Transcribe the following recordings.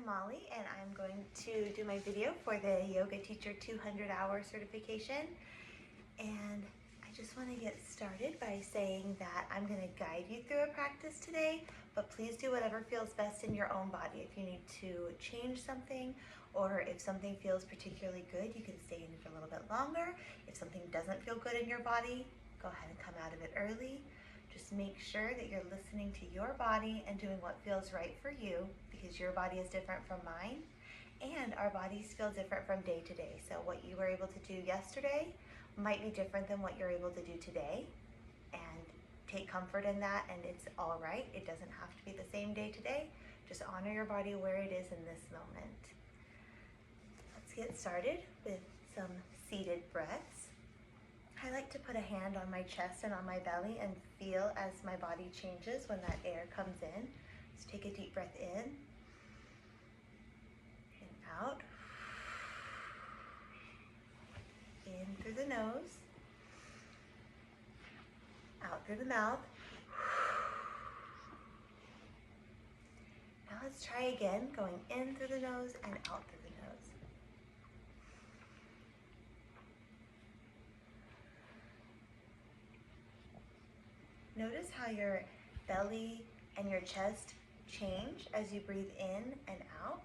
I'm Molly and I'm going to do my video for the Yoga Teacher 200-hour certification. And I just want to get started by saying that I'm going to guide you through a practice today, but please do whatever feels best in your own body. If you need to change something or if something feels particularly good, you can stay in for a little bit longer. If something doesn't feel good in your body, go ahead and come out of it early. Just make sure that you're listening to your body and doing what feels right for you, because your body is different from mine and our bodies feel different from day to day. So what you were able to do yesterday might be different than what you're able to do today, and take comfort in that, and it's all right. It doesn't have to be the same day today. Just honor your body where it is in this moment. Let's get started with some seated breaths. I like to put a hand on my chest and on my belly and feel as my body changes when that air comes in. Just take a deep breath in and out. In through the nose, out through the mouth. Now let's try again, going in through the nose and out through the nose. Notice how your belly and your chest change as you breathe in and out.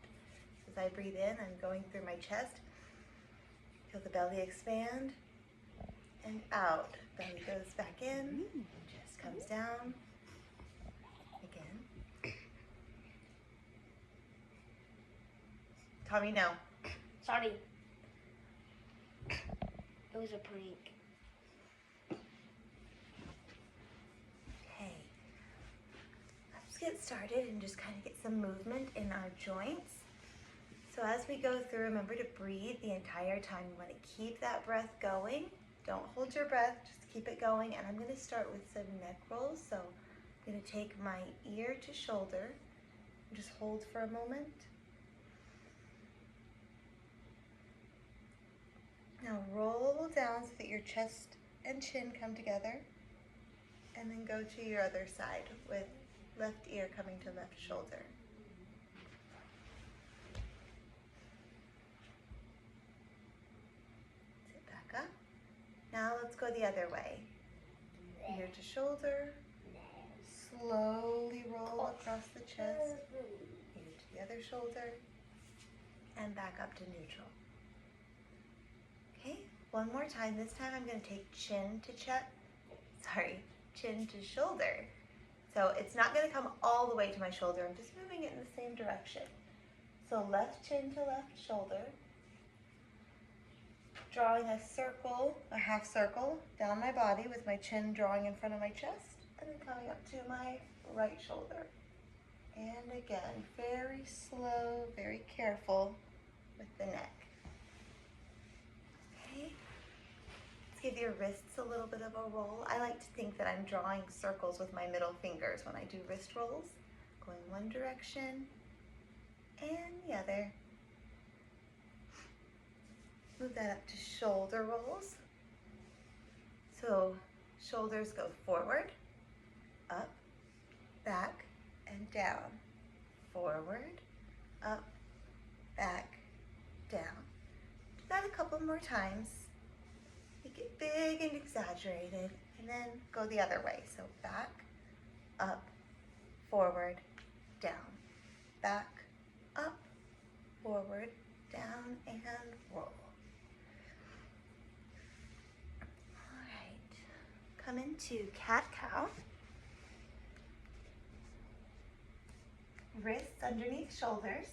As I breathe in, I'm going through my chest. Feel the belly expand and out. Belly goes back in, chest comes down. Again. Tommy, no. Sorry. It was a prank. Okay. Let's get started and just kind of get some movement in our joints. So as we go through, remember to breathe the entire time. You want to keep that breath going. Don't hold your breath, just keep it going. And I'm going to start with some neck rolls. So I'm going to take my ear to shoulder and just hold for a moment. Now roll down so that your chest and chin come together, and then go to your other side with left ear coming to left shoulder. Sit back up. Now let's go the other way. Ear to shoulder, slowly roll across the chest, ear to the other shoulder, and back up to neutral. Okay, one more time. This time I'm going to take chin to shoulder. So it's not going to come all the way to my shoulder. I'm just moving it in the same direction. So left chin to left shoulder. Drawing a circle, a half circle, down my body with my chin drawing in front of my chest, and then coming up to my right shoulder. And again, very slow, very careful with the neck. Okay. Let's give your wrists a little bit of a roll. I like to think that I'm drawing circles with my middle fingers when I do wrist rolls. Going one direction and the other. Move that up to shoulder rolls. So shoulders go forward, up, back, and down. Forward, up, back, down. Do that a couple more times. Make it big and exaggerated, and then go the other way. So back, up, forward, down. Back, up, forward, down, and roll. Come into cat-cow. Wrists underneath shoulders.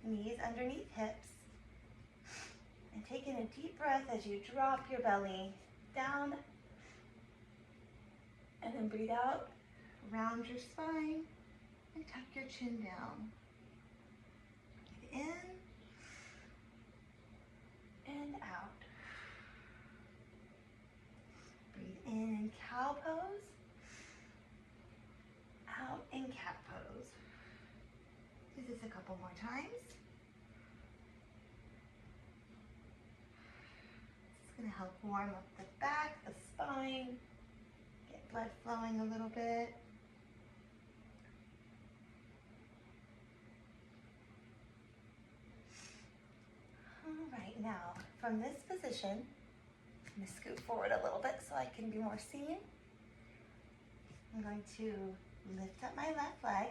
Knees underneath hips. And take in a deep breath as you drop your belly down. And then breathe out. Round your spine and tuck your chin down. Breathe in and out. In cow pose, out in cat pose. Do this a couple more times. This is going to help warm up the back, the spine, get blood flowing a little bit. now from this position, I'm going to scoot forward a little bit so I can be more seen. I'm going to lift up my left leg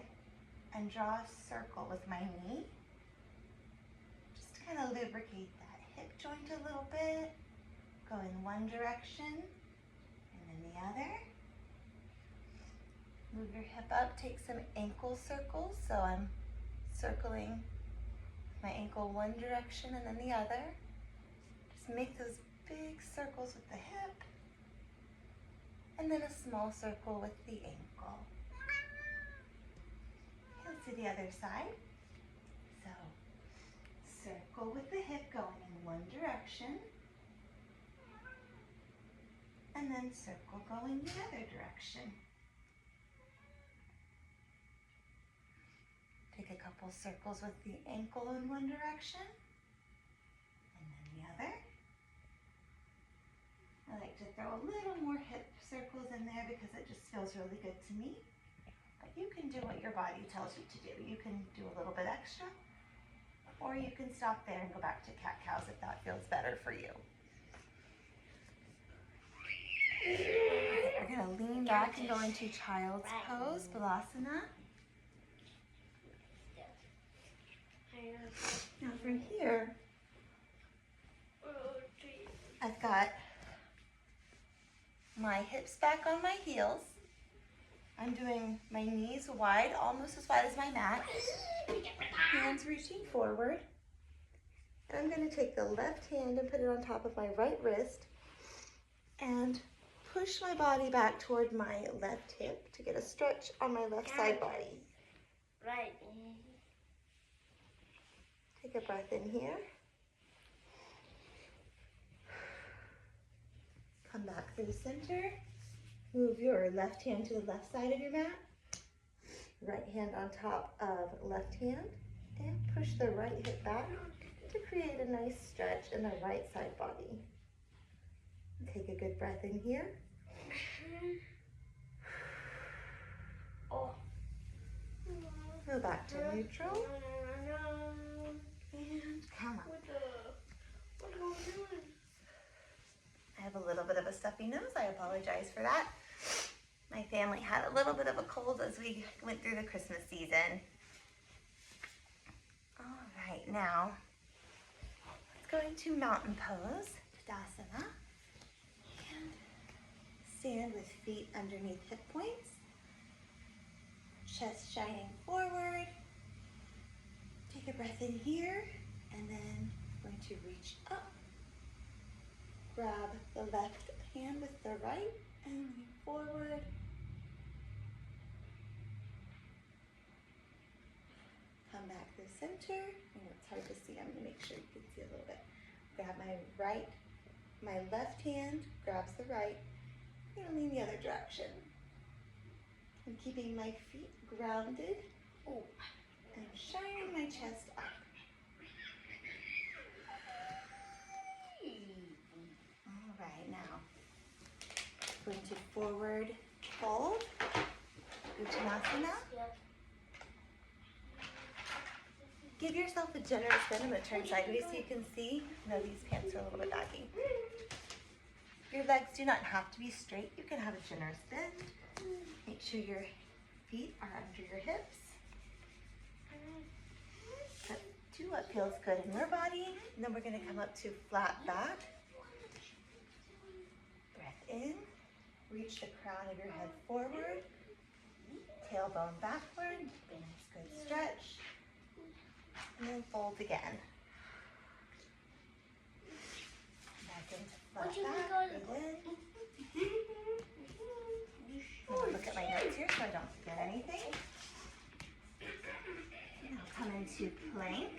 and draw a circle with my knee. Just to kind of lubricate that hip joint a little bit. Go in one direction and then the other. Move your hip up, take some ankle circles. So I'm circling my ankle one direction and then the other. Just make those big circles with the hip. And then a small circle with the ankle. Let's do the other side. So, circle with the hip going in one direction. And then circle going the other direction. Take a couple circles with the ankle in one direction. And then the other. I like to throw a little more hip circles in there because it just feels really good to me. But you can do what your body tells you to do. You can do a little bit extra, or you can stop there and go back to cat-cows if that feels better for you. Okay, we're gonna lean back and go into child's pose, Balasana. Now from here, I've got my hips back on my heels. I'm doing my knees wide, almost as wide as my mat. Hands reaching forward. And I'm going to take the left hand and put it on top of my right wrist and push my body back toward my left hip to get a stretch on my left side body. Right. Take a breath in here. Come back through center. Move your left hand to the left side of your mat. Right hand on top of left hand. And push the right hip back to create a nice stretch in the right side body. Take a good breath in here. Go back to neutral. And come up. I have a little bit of a stuffy nose. I apologize for that. My family had a little bit of a cold as we went through the Christmas season. All right, now let's go into mountain pose, Tadasana. And stand with feet underneath hip points. Chest shining forward. Take a breath in here, and then I'm going to reach up. Grab the left hand with the right and lean forward. Come back to center. I know it's hard to see. I'm going to make sure you can see a little bit. Grab my left hand grabs the right. I'm going to lean the other direction. I'm keeping my feet grounded. And shining my chest up. All right, now going to forward fold, Uttanasana. Yep. Give yourself a generous bend. I'm going to turn sideways so you can see. No, these pants are a little bit baggy. Your legs do not have to be straight. You can have a generous bend. Make sure your feet are under your hips. Do what feels good in your body. And then we're going to come up to flat back. Breath in. Reach the crown of your head forward. Tailbone backward. Nice, good stretch. And then fold again. Back into flat back. Breathe in. I'm going to look at my notes here so I don't forget anything. Now come into plank.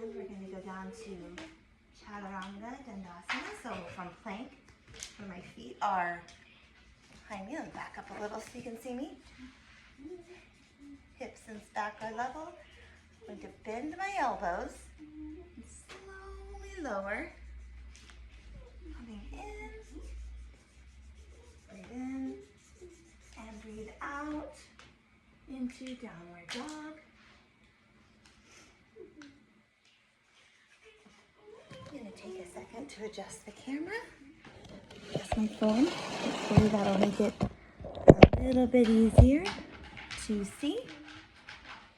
And we're going to go down to Chaturanga Dandasana. So from plank, where my feet are behind me, and back up a little so you can see me. Hips and back are level. I'm going to bend my elbows and slowly lower. Coming in. Breathe in and breathe out into downward dog. second to adjust the camera. Adjust my phone. Hopefully that'll make it a little bit easier to see.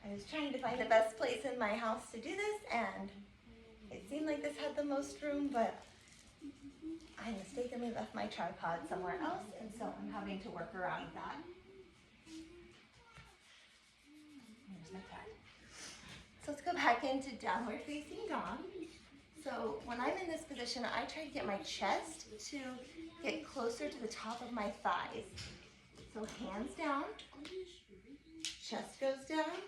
I was trying to find the best place in my house to do this, and it seemed like this had the most room, but I mistakenly left my tripod somewhere else, and so I'm having to work around that. Here's my pad. So let's go back into downward facing dog. So when I'm in this position, I try to get my chest to get closer to the top of my thighs. So hands down, chest goes down.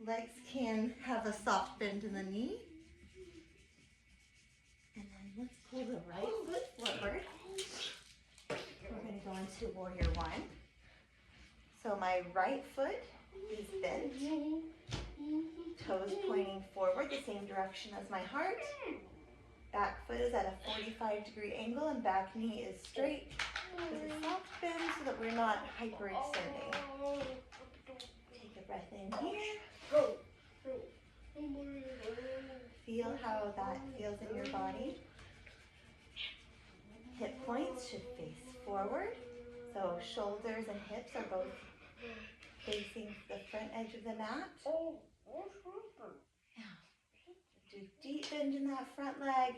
Legs can have a soft bend in the knee. And then let's pull the right foot forward. We're going to go into warrior one. So my right foot is bent, toes pointing forward the same direction as my heart. Back foot is at a 45-degree angle and back knee is straight with a soft bend so that we're not hyperextending. Take a breath in here. Feel how that feels in your body. Hip points should face forward. So shoulders and hips are both facing the front edge of the mat. Yeah. Do deep bend in that front leg.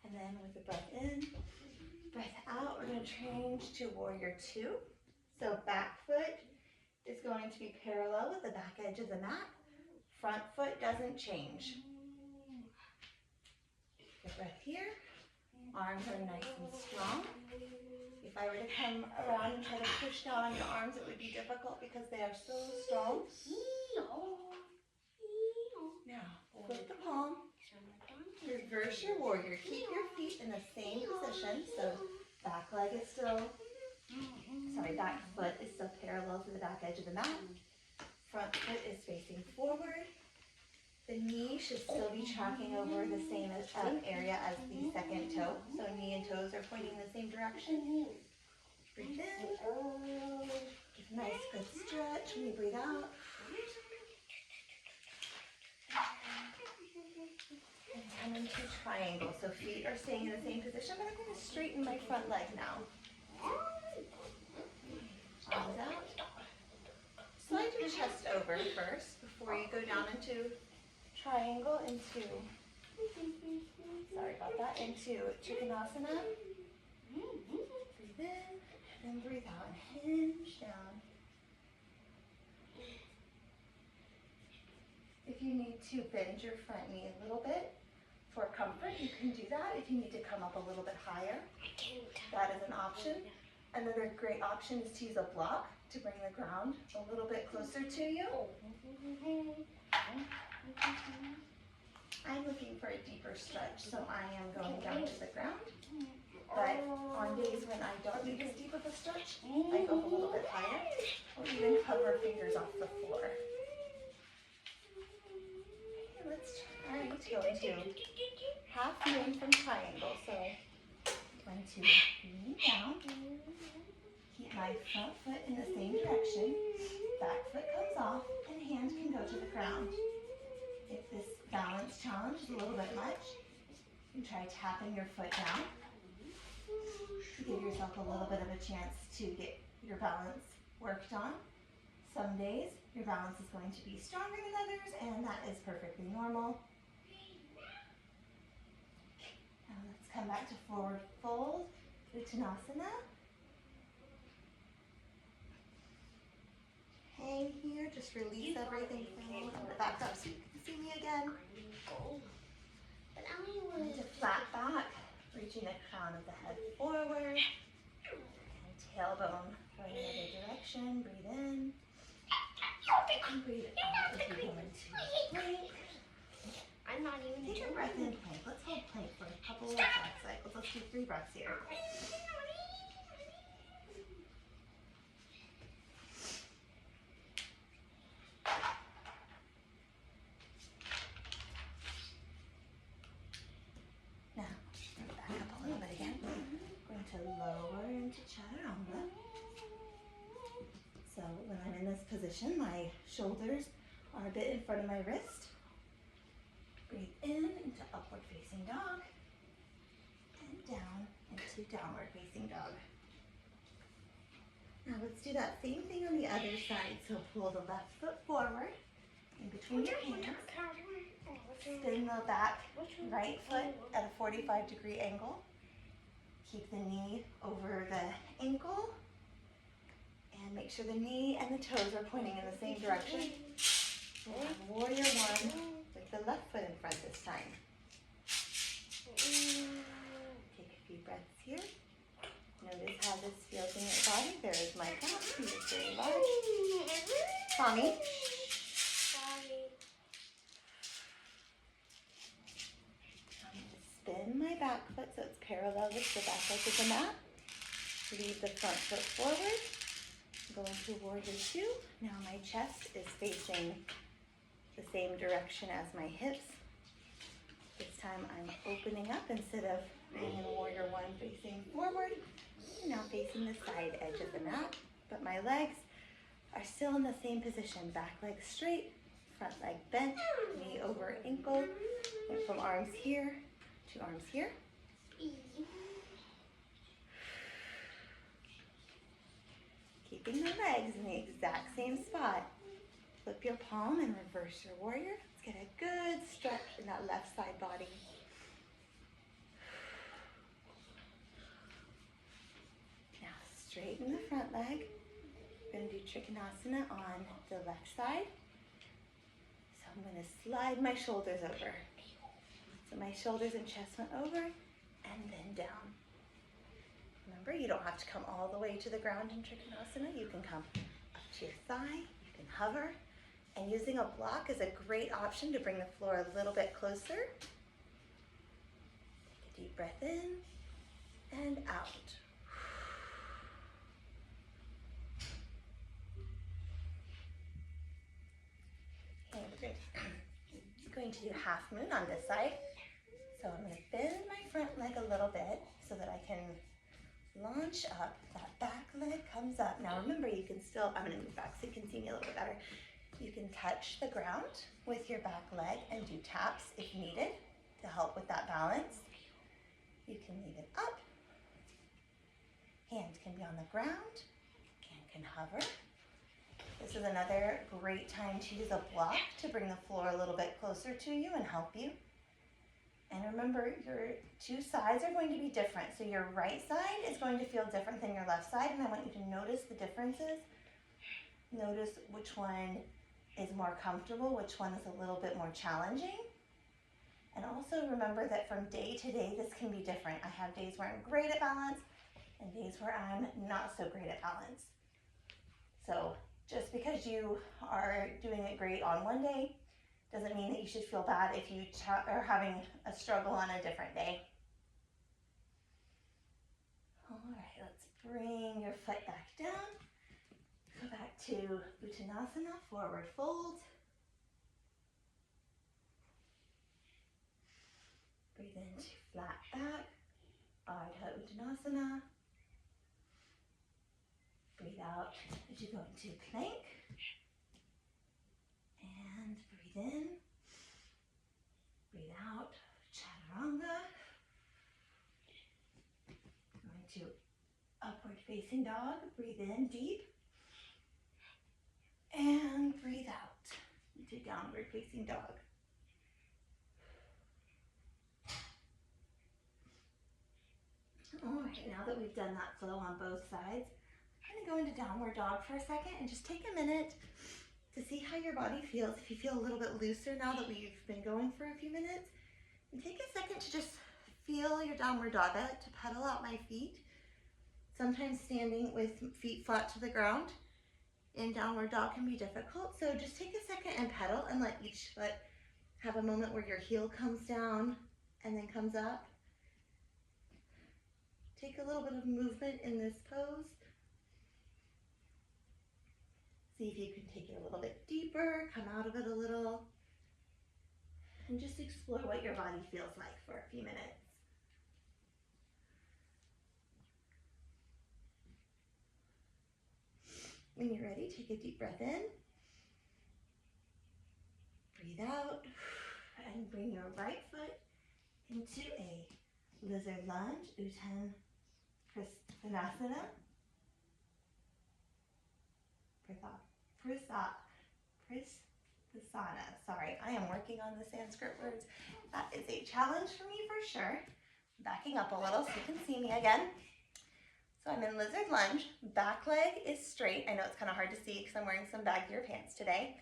And then with the breath in, breath out, we're going to change to warrior two. So back foot is going to be parallel with the back edge of the mat. Front foot doesn't change. Take a breath here. Arms are nice and strong. If I were to come around and try to push down on your arms, it would be difficult because they are so strong. Now, flip the palm. Reverse your warrior. Keep your feet in the same position. So back leg is still, back foot is still parallel to the back edge of the mat. Front foot is facing forward. The knee should still be tracking over the same area as the second toe. So knee and toes are pointing in the same direction. Breathe in. Give a nice good stretch when you breathe out. And come into triangle. So feet are staying in the same position, but I'm going to straighten my front leg now. Arms out. Slide your chest over first before you go down into triangle into Trikonasana. Breathe in and breathe out and hinge down. If you need to bend your front knee a little bit for comfort, you can do that. If you need to come up a little bit higher, that is an option. Another great option is to use a block to bring the ground a little bit closer to you. I'm looking for a deeper stretch, so I am going down to the ground. But on days when I don't need as deep of a stretch, I go a little bit higher, or even hover fingers off the floor. Okay, let's try to go into half moon from triangle. So I'm going to lean down, keep my front foot in the same direction, back foot comes off, and hand can go to the ground. If this balance challenge is a little bit much, you can try tapping your foot down to give yourself a little bit of a chance to get your balance worked on. Some days your balance is going to be stronger than others, and that is perfectly normal. Now let's come back to forward fold, Uttanasana. Hang here, just release everything from you. Put it back up so you can see me again. Into flat back, reaching the crown of the head forward. And tailbone going the other direction. Breathe in. And breathe out as we go into plank. I'm not even Take a breath in plank. Let's hold plank for a couple of breath cycles. Let's do 3 breaths here. Lower into Chaturanga. So when I'm in this position, my shoulders are a bit in front of my wrist. Breathe in into upward facing dog and down into downward facing dog. Now let's do that same thing on the other side. So pull the left foot forward in between your hands. Spin the back right foot at a 45-degree angle. Keep the knee over the ankle. And make sure the knee and the toes are pointing in the same direction. And warrior one with the left foot in front this time. Take a few breaths here. Notice how this feels in your body. There is my cat, who is very large. Tommy. I'm going to spin my back foot so it's parallel with the back leg of the mat. Leave the front foot forward. Go into warrior two. Now my chest is facing the same direction as my hips. This time I'm opening up instead of being in warrior one facing forward. I'm now facing the side edge of the mat, but my legs are still in the same position. Back leg straight, front leg bent, knee over ankle. Went from arms here to arms here. Keeping the legs in the exact same spot. Flip your palm and reverse your warrior. Let's get a good stretch in that left side body. Now straighten the front leg. We're going to do Trikonasana on the left side. So I'm going to slide my shoulders over. So my shoulders and chest went over and then down. Remember, you don't have to come all the way to the ground in Trikonasana. You can come up to your thigh, you can hover, and using a block is a great option to bring the floor a little bit closer. Take a deep breath in and out. Okay, we're going to do half moon on this side. So I'm going to bend my front leg a little bit so that I can launch up. That back leg comes up. Now remember, you can still, I'm going to move back so you can see me a little bit better. You can touch the ground with your back leg and do taps if needed to help with that balance. You can leave it up. Hand can be on the ground. Hand can hover. This is another great time to use a block to bring the floor a little bit closer to you and help you. And remember, your two sides are going to be different. So your right side is going to feel different than your left side, and I want you to notice the differences. Notice which one is more comfortable, which one is a little bit more challenging. And also remember that from day to day, this can be different. I have days where I'm great at balance and days where I'm not so great at balance. So just because you are doing it great on one day doesn't mean that you should feel bad if you are having a struggle on a different day. All right, let's bring your foot back down. Go back to Uttanasana, forward fold. Breathe into flat back, Ardha Uttanasana. Breathe out as you go into plank. And breathe in. Breathe out, Chaturanga. Going to upward facing dog. Breathe in deep. And breathe out into downward facing dog. All right, now that we've done that flow on both sides, I'm going to go into downward dog for a second and just take a minute to see how your body feels. If you feel a little bit looser now that we've been going for a few minutes, and take a second to just feel your downward dog. I like to pedal out my feet, sometimes standing with feet flat to the ground in downward dog can be difficult. So just take a second and pedal and let each foot have a moment where your heel comes down and then comes up. Take a little bit of movement in this pose. See if you can take it a little bit deeper, come out of it a little, and just explore what your body feels like for a few minutes. When you're ready, take a deep breath in. Breathe out ahead and bring your right foot into a lizard lunge, Uttanasana. Prasthasana. Sorry, I am working on the Sanskrit words. That is a challenge for me for sure. Backing up a little so you can see me again. So I'm in lizard lunge. Back leg is straight. I know it's kind of hard to see because I'm wearing some baggier pants today.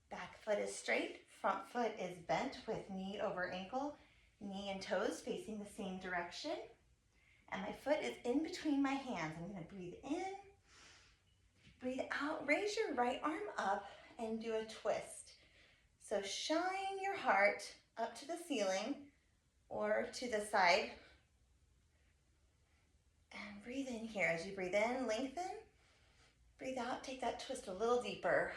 Back foot is straight. Front foot is bent with knee over ankle. Knee and toes facing the same direction. And my foot is in between my hands. I'm going to breathe in, breathe out. Raise your right arm up and do a twist. So shine your heart up to the ceiling or to the side. And breathe in here. As you breathe in, lengthen. Breathe out, take that twist a little deeper.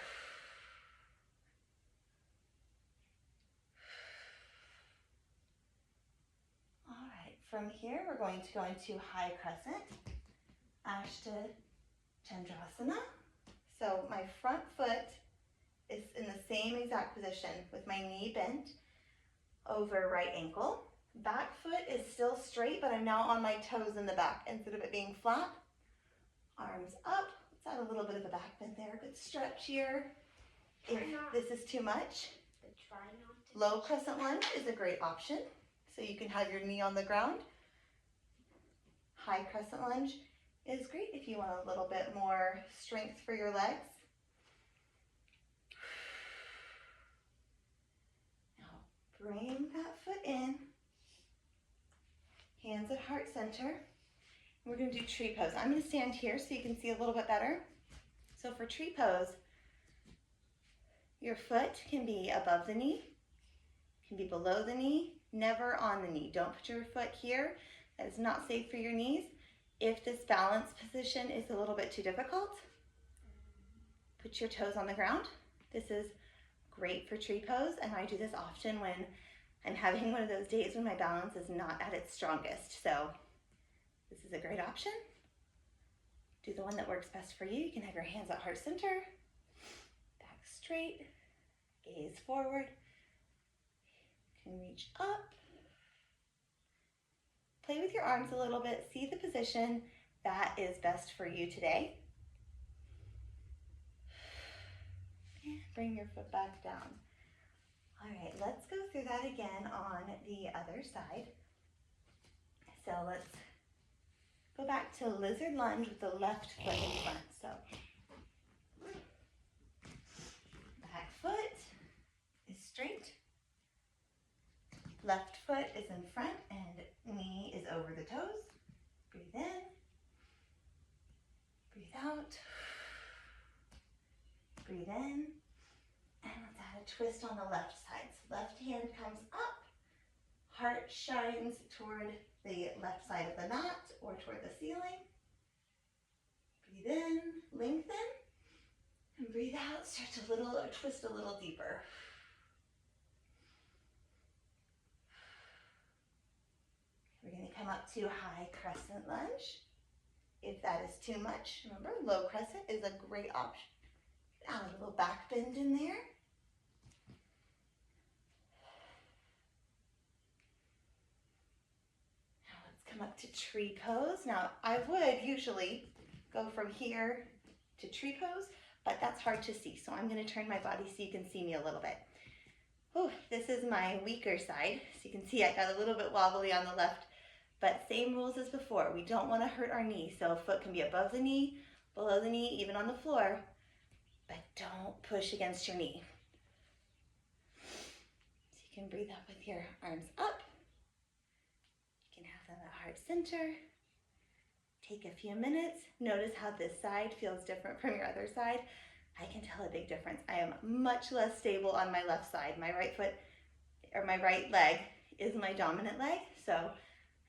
All right, from here we're going to go into high crescent, Ashta Chandrasana. So my front foot is in the same exact position with my knee bent over right ankle. Back foot is still straight, but I'm now on my toes in the back instead of it being flat. Arms up. Let's add a little bit of a back bend there. Good stretch here. If this is too much, low crescent lunge is a great option. So you can have your knee on the ground. High crescent lunge is great if you want a little bit more strength for your legs. Now bring that foot in. Hands at heart center. We're going to do tree pose. I'm going to stand here so you can see a little bit better. So for tree pose, your foot can be above the knee, can be below the knee, never on the knee. Don't put your foot here. That is not safe for your knees. If this balance position is a little bit too difficult, put your toes on the ground. This is great for tree pose, and I do this often when I'm having one of those days when my balance is not at its strongest. So this is a great option. Do the one that works best for you. You can have your hands at heart center, back straight, gaze forward. You can reach up. Play with your arms a little bit. See the position that is best for you today. And bring your foot back down. All right, let's go through that again on the other side. So let's go back to lizard lunge with the left foot in front. So back foot is straight. Left foot is in front and knee is over the toes. Breathe in, breathe out, breathe in. And let's add a twist on the left side. So left hand comes up, heart shines toward the left side of the mat or toward the ceiling. Breathe in, lengthen, and breathe out, stretch a little or twist a little deeper. We're going to come up to high crescent lunge. If that is too much, remember low crescent is a great option. Add a little back bend in there. Now let's come up to tree pose. Now I would usually go from here to tree pose, but that's hard to see. So I'm going to turn my body so you can see me a little bit. Oh, this is my weaker side. So you can see I got a little bit wobbly on the left, but same rules as before. We don't want to hurt our knee. So foot can be above the knee, below the knee, even on the floor. But don't push against your knee. So you can breathe up with your arms up. You can have them at heart center. Take a few minutes. Notice how this side feels different from your other side. I can tell a big difference. I am much less stable on my left side. My right foot, or my right leg, is my dominant leg. So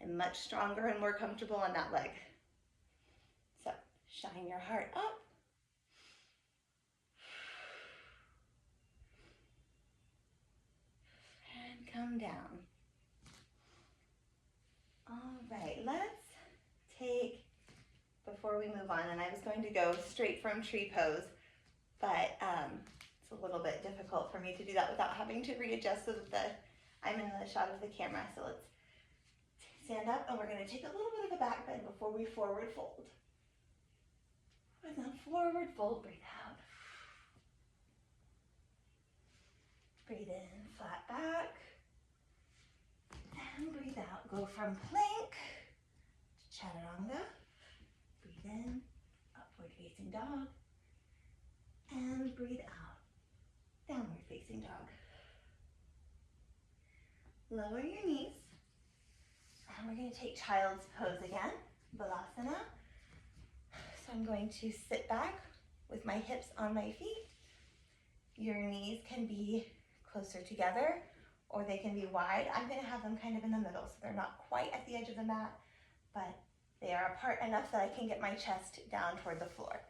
I'm much stronger and more comfortable on that leg. So shine your heart up. Come down. All right, let's take, before we move on, and I was going to go straight from tree pose, but it's a little bit difficult for me to do that without having to readjust so that I'm in the shot of the camera, so let's stand up and we're going to take a little bit of a back bend before we forward fold. And then forward fold, breathe out. Breathe in, flat back. And breathe out. Go from plank to chaturanga. Breathe in, upward facing dog. And breathe out, downward facing dog. Lower your knees. And we're going to take child's pose again, Balasana. So I'm going to sit back with my hips on my feet. Your knees can be closer together or they can be wide. I'm going to have them kind of in the middle, so they're not quite at the edge of the mat, but they are apart enough that I can get my chest down toward the floor.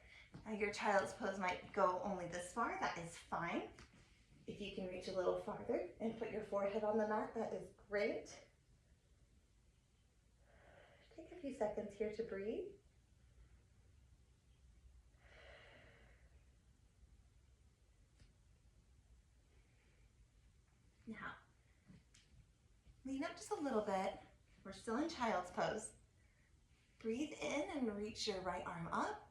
Now your child's pose might go only this far. That is fine. If you can reach a little farther and put your forehead on the mat, that is great. Take a few seconds here to breathe. Now, lean up just a little bit. We're still in child's pose. Breathe in and reach your right arm up.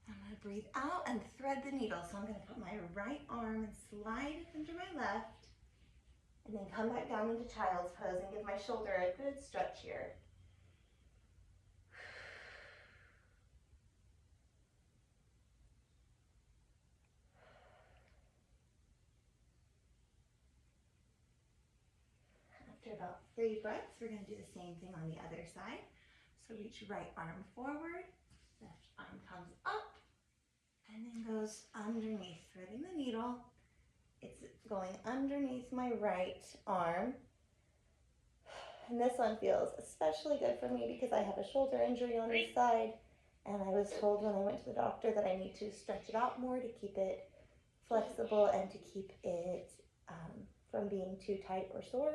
I'm going to breathe out and thread the needle. So I'm going to put my right arm and slide it under my left. And then come back down into child's pose and give my shoulder a good stretch here. After about 3 breaths, we're going to do the same thing on the other side. So reach right arm forward, left arm comes up, and then goes underneath, threading the needle. It's going underneath my right arm. And this one feels especially good for me because I have a shoulder injury on this side. And I was told when I went to the doctor that I need to stretch it out more to keep it flexible and to keep it from being too tight or sore.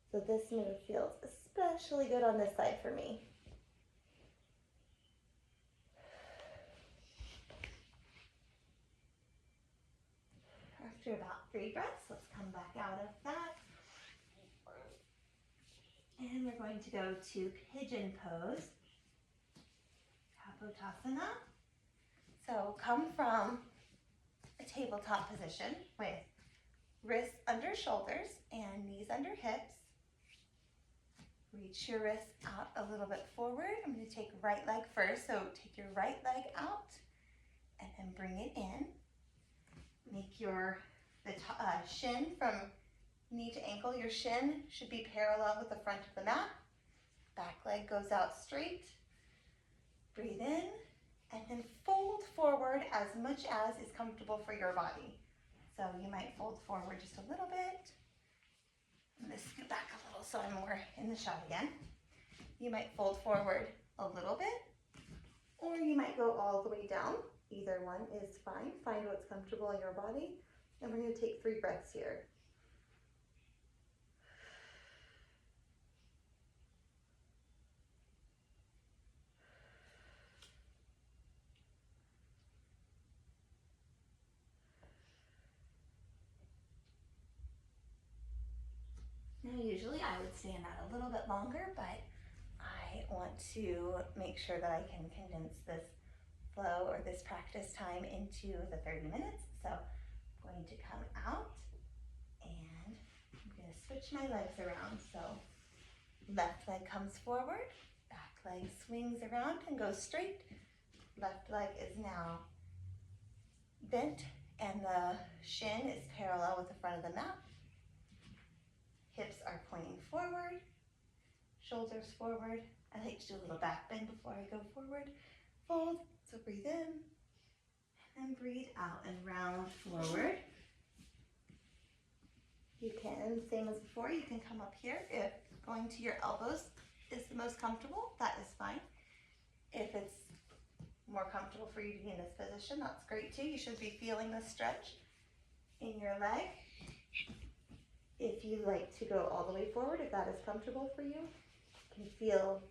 So this move feels especially good on this side for me. After about 3 breaths, let's come back out of that. And we're going to go to pigeon pose, Kapotasana. So come from a tabletop position with wrists under shoulders and knees under hips. Reach your wrists out a little bit forward. I'm going to take right leg first, so take your right leg out and then bring it in. Make your shin from knee to ankle. Your shin should be parallel with the front of the mat. Back leg goes out straight. Breathe in and then fold forward as much as is comfortable for your body. So you might fold forward just a little bit. I'm going to scoot back a little so I'm more in the shot again. You might fold forward a little bit, or you might go all the way down. Either one is fine. Find what's comfortable in your body. And we're going to take 3 breaths here. Now usually I would stand out a little bit longer, but I want to make sure that I can condense this flow or this practice time into the 30 minutes. So I'm going to come out and I'm going to switch my legs around. So left leg comes forward, back leg swings around and goes straight. Left leg is now bent and the shin is parallel with the front of the mat. Hips are pointing forward, shoulders forward. I like to do a little back bend before I go forward. Fold, so breathe in and breathe out and round forward. You can, same as before, you can come up here. If going to your elbows is the most comfortable, that is fine. If it's more comfortable for you to be in this position, that's great too. You should be feeling the stretch in your leg. If you like to go all the way forward, if that is comfortable for you, you can feel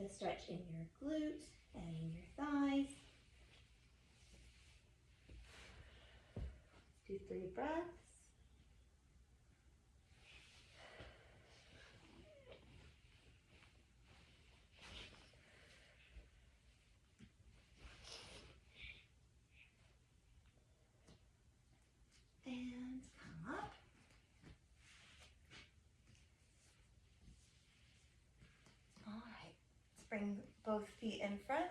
the stretch in your glute and in your thighs. Do 3 breaths. both feet in front.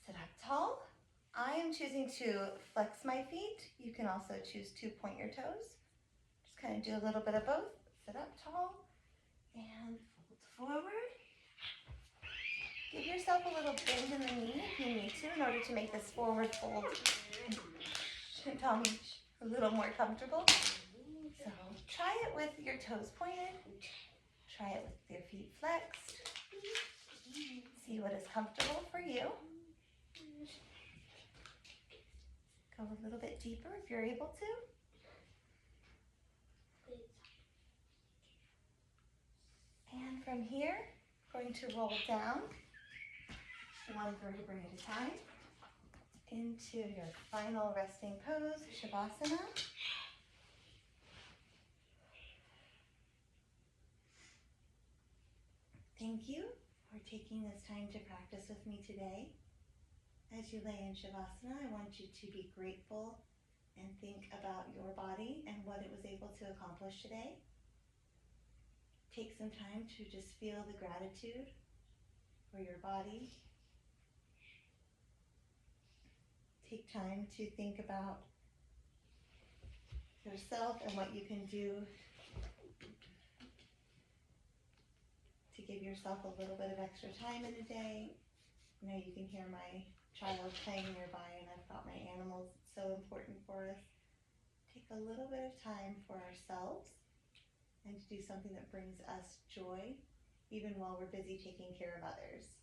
Sit up tall. I am choosing to flex my feet. You can also choose to point your toes. Just kind of do a little bit of both. Sit up tall and fold forward. Give yourself a little bend in the knee if you need to in order to make this forward fold tummy a little more comfortable. So try it with your toes pointed. Try it with your feet flexed. See what is comfortable for you. Go a little bit deeper if you're able to. And from here, going to roll down one vertebrae at a time into your final resting pose, Shavasana. Thank you for taking this time to practice with me today. As you lay in Shavasana, I want you to be grateful and think about your body and what it was able to accomplish today. Take some time to just feel the gratitude for your body. Take time to think about yourself and what you can do to give yourself a little bit of extra time in a day. I know you can hear my child playing nearby, and I've got my animals. It's so important for us. Take a little bit of time for ourselves and to do something that brings us joy, even while we're busy taking care of others.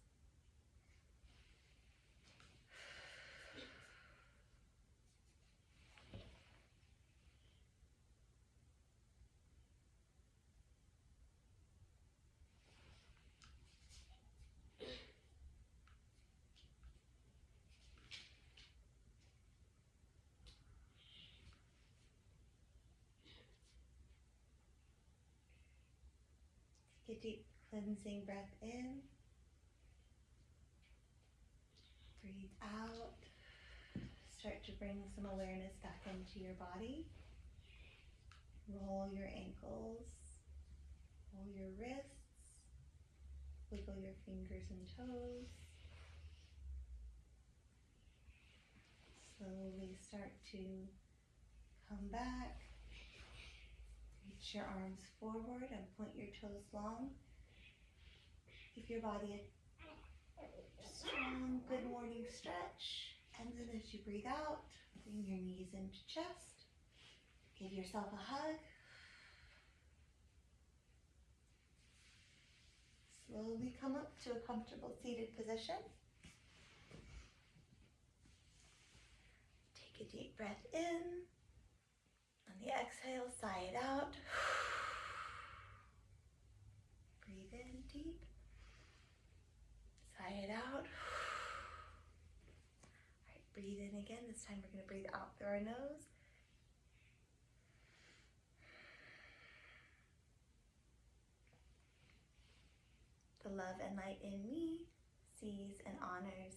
Take a deep cleansing breath in. Breathe out. Start to bring some awareness back into your body. Roll your ankles. Roll your wrists. Wiggle your fingers and toes. Slowly start to come back. Reach your arms forward and point your toes long. Give your body a strong good morning stretch. And then as you breathe out, bring your knees into chest. Give yourself a hug. Slowly come up to a comfortable seated position. Take a deep breath in. On the exhale, sigh it out. Breathe in deep. Sigh it out. All right, breathe in again. This time we're going to breathe out through our nose. The love and light in me sees and honors